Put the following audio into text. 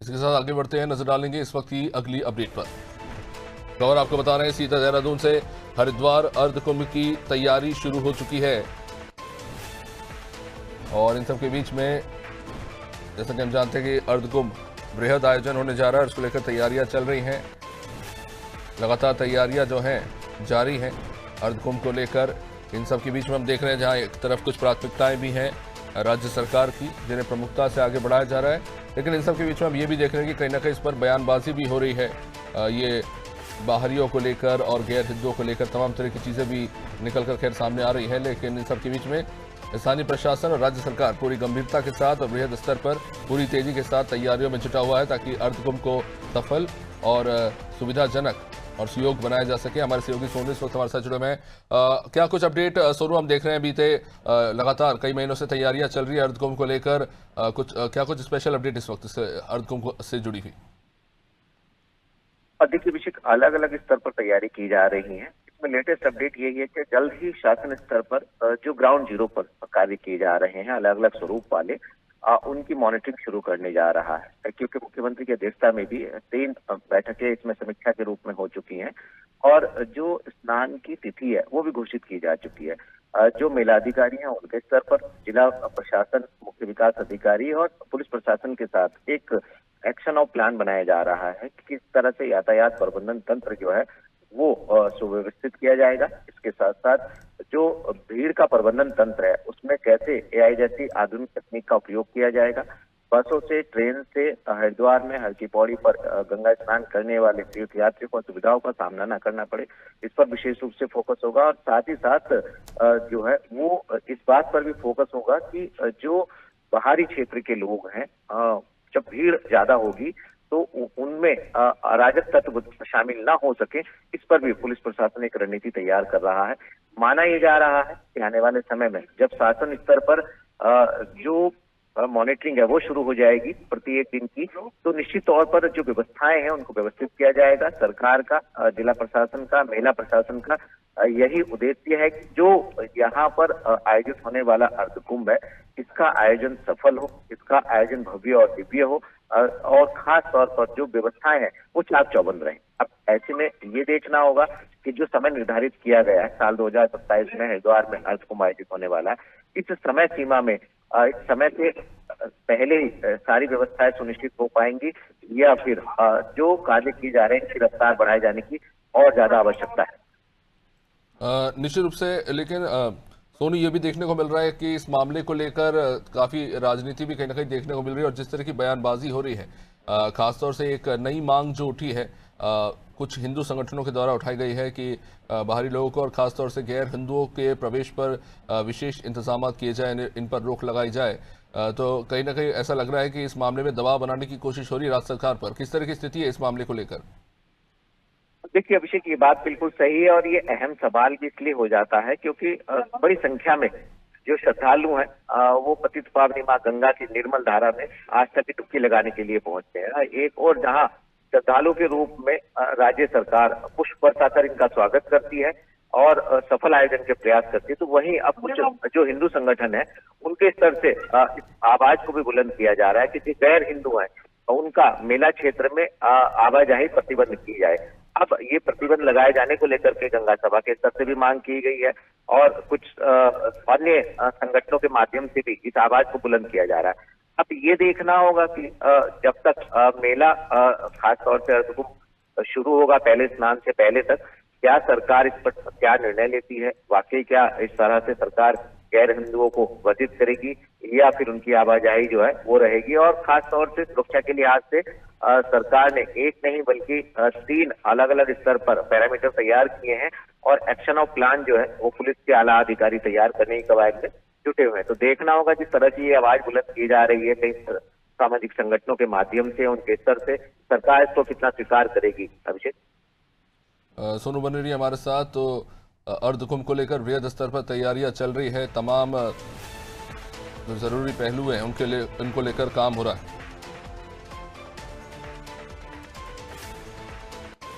इसके साथ आगे बढ़ते हैं, नजर डालेंगे इस वक्त की अगली अपडेट पर। खबर आपको बता रहे हैं सीधा देहरादून से। हरिद्वार अर्धकुंभ की तैयारी शुरू हो चुकी है और इन सब के बीच में जैसा कि हम जानते हैं कि अर्धकुंभ बृहद आयोजन होने जा रहा है, उसको लेकर तैयारियां चल रही हैं। लगातार तैयारियां जो हैं जारी हैं अर्धकुंभ को लेकर। इन सब के बीच में हम देख रहे हैं जहां एक तरफ कुछ प्राथमिकताएं भी हैं राज्य सरकार की, जिन्हें प्रमुखता से आगे बढ़ाया जा रहा है, लेकिन इन सब के बीच में हम ये भी देख रहे हैं कि कहीं ना कहीं इस पर बयानबाजी भी हो रही है। ये बाहरियों को लेकर और गैर हिंदुओं को लेकर तमाम तरह की चीज़ें भी निकल कर खैर सामने आ रही है, लेकिन इन सब के बीच में स्थानीय प्रशासन और राज्य सरकार पूरी गंभीरता के साथ और बृहद स्तर पर पूरी तेजी के साथ तैयारियों में जुटा हुआ है ताकि अर्धकुंभ को सफल और सुविधाजनक और सुयोग बनाया जा सके। हमारे सहयोगी सोनू इस वक्त हमारे साथ जुड़े हुए हैं। क्या कुछ अपडेट सोनू हम देख रहे हैं बीते लगातार कई महीनों से तैयारियां चल रही है अर्धकुंभ को लेकर, क्या कुछ स्पेशल अपडेट इस वक्त से अर्धकुंभ से जुड़ी हुई? देखिए अभिषेक, अलग अलग स्तर पर तैयारी की जा रही है। इसमें लेटेस्ट अपडेट यही है कि जल्द ही शासन स्तर पर जो ग्राउंड जीरो पर कार्य किए जा रहे हैं अलग अलग स्वरूप वाले, उनकी मॉनिटरिंग शुरू करने जा रहा है, क्योंकि मुख्यमंत्री की अध्यक्षता में भी 3 बैठकें इसमें समीक्षा के रूप में हो चुकी हैं और जो स्नान की तिथि है वो भी घोषित की जा चुकी है। जो मेलाधिकारी हैं उनके स्तर पर जिला प्रशासन, मुख्य विकास अधिकारी और पुलिस प्रशासन के साथ एक एक्शन ऑफ प्लान बनाया जा रहा है कि किस तरह से यातायात प्रबंधन तंत्र जो है वो सुव्यवस्थित किया जाएगा। इसके साथ साथ जो भीड़ का प्रबंधन तंत्र है उसमें कैसे एआई जैसी आधुनिक तकनीक का उपयोग किया जाएगा। बसों से, ट्रेन से हरिद्वार में हर की पौड़ी पर गंगा स्नान करने वाले तीर्थयात्रियों को सुविधाओं का सामना न करना पड़े, इस पर विशेष रूप से फोकस होगा। और साथ ही साथ जो है वो इस बात पर भी फोकस होगा कि जो बाहरी क्षेत्र के लोग हैं, जब भीड़ ज्यादा होगी तो उनमें अराजक तत्व शामिल ना हो सके, इस पर भी पुलिस प्रशासन एक रणनीति तैयार कर रहा है। माना यह जा रहा है कि आने वाले समय में जब शासन स्तर पर जो मॉनिटरिंग है वो शुरू हो जाएगी प्रत्येक दिन की, तो निश्चित तौर पर जो व्यवस्थाएं हैं उनको व्यवस्थित किया जाएगा। सरकार का, जिला प्रशासन का, महिला प्रशासन का यही उद्देश्य है कि जो यहाँ पर आयोजित होने वाला अर्धकुंभ है इसका आयोजन सफल हो, इसका आयोजन भव्य और दिव्य हो और खास तौर पर जो व्यवस्थाएं हैं वो चाक चौबंद रहे। अब ऐसे में ये देखना होगा कि जो समय निर्धारित किया गया है साल 2027 में हरिद्वार में अर्धकुंभ आयोजित होने वाला है, इस समय सीमा में इस समय से पहले ही सारी व्यवस्थाएं सुनिश्चित हो पाएंगी या फिर जो कार्य किए जा रहे हैं इसकी रफ्तार बढ़ाए जाने की और ज्यादा आवश्यकता है? निश्चित रूप से, लेकिन सोनू ये भी देखने को मिल रहा है कि इस मामले को लेकर काफी राजनीति भी कहीं ना कहीं देखने को मिल रही है और जिस तरह की बयानबाजी हो रही है, खासतौर से एक नई मांग जो उठी है कुछ हिंदू संगठनों के द्वारा उठाई गई है कि बाहरी लोगों को और खासतौर से गैर हिंदुओं के प्रवेश पर विशेष इंतजाम किए जाए, इन पर रोक लगाई जाए, तो कहीं ना कहीं ऐसा लग रहा है कि इस मामले में दबाव बनाने की कोशिश हो रही है राज्य सरकार पर। किस तरह की स्थिति है इस मामले को लेकर? देखिए अभिषेक, ये बात बिल्कुल सही है और ये अहम सवाल भी इसलिए हो जाता है क्योंकि बड़ी संख्या में जो श्रद्धालु हैं वो पतित पावनी मां गंगा की निर्मल धारा में आज तक डुबकी लगाने के लिए पहुंचते हैं। एक और जहां श्रद्धालु के रूप में राज्य सरकार पुष्प वर्षा कर इनका स्वागत करती है और सफल आयोजन के प्रयास करती है, तो वहीं अब कुछ जो हिंदू संगठन है उनके स्तर से इस आवाज को भी बुलंद किया जा रहा है कि जो गैर हिंदू हैं उनका मेला क्षेत्र में आवाजाही प्रतिबंध की जाए। अब ये प्रतिबंध लगाए जाने को लेकर के गंगा सभा के स्तर से भी मांग की गई है और कुछ अन्य संगठनों के माध्यम से भी इस आवाज को बुलंद किया जा रहा है। अब ये देखना होगा कि जब तक मेला खासतौर से अर्धकुंभ शुरू होगा, पहले स्नान से पहले तक क्या सरकार इस पर क्या निर्णय लेती है, वाकई क्या इस तरह से सरकार गैर हिंदुओं को वर्जित करेगी या फिर उनकी आवाजाही जो है वो रहेगी। और खास तौर से सुरक्षा के लिहाज से सरकार ने एक नहीं बल्कि 3 अलग अलग स्तर पर पैरामीटर तैयार किए हैं और एक्शन ऑफ प्लान जो है वो पुलिस के आला अधिकारी तैयार करने की कवायद में जुटे हुए हैं। तो देखना होगा जिस तरह से ये आवाज बुलंद की जा रही है कई सामाजिक संगठनों के माध्यम से, उनके स्तर से, सरकार इसको कितना स्वीकार करेगी। अभिषेक, सोनू बन रही हमारे साथ। तो अर्धकुंभ को लेकर बृहद स्तर पर तैयारियां चल रही है, तमाम जो जरूरी पहलू हैं उनको लेकर काम हो रहा है।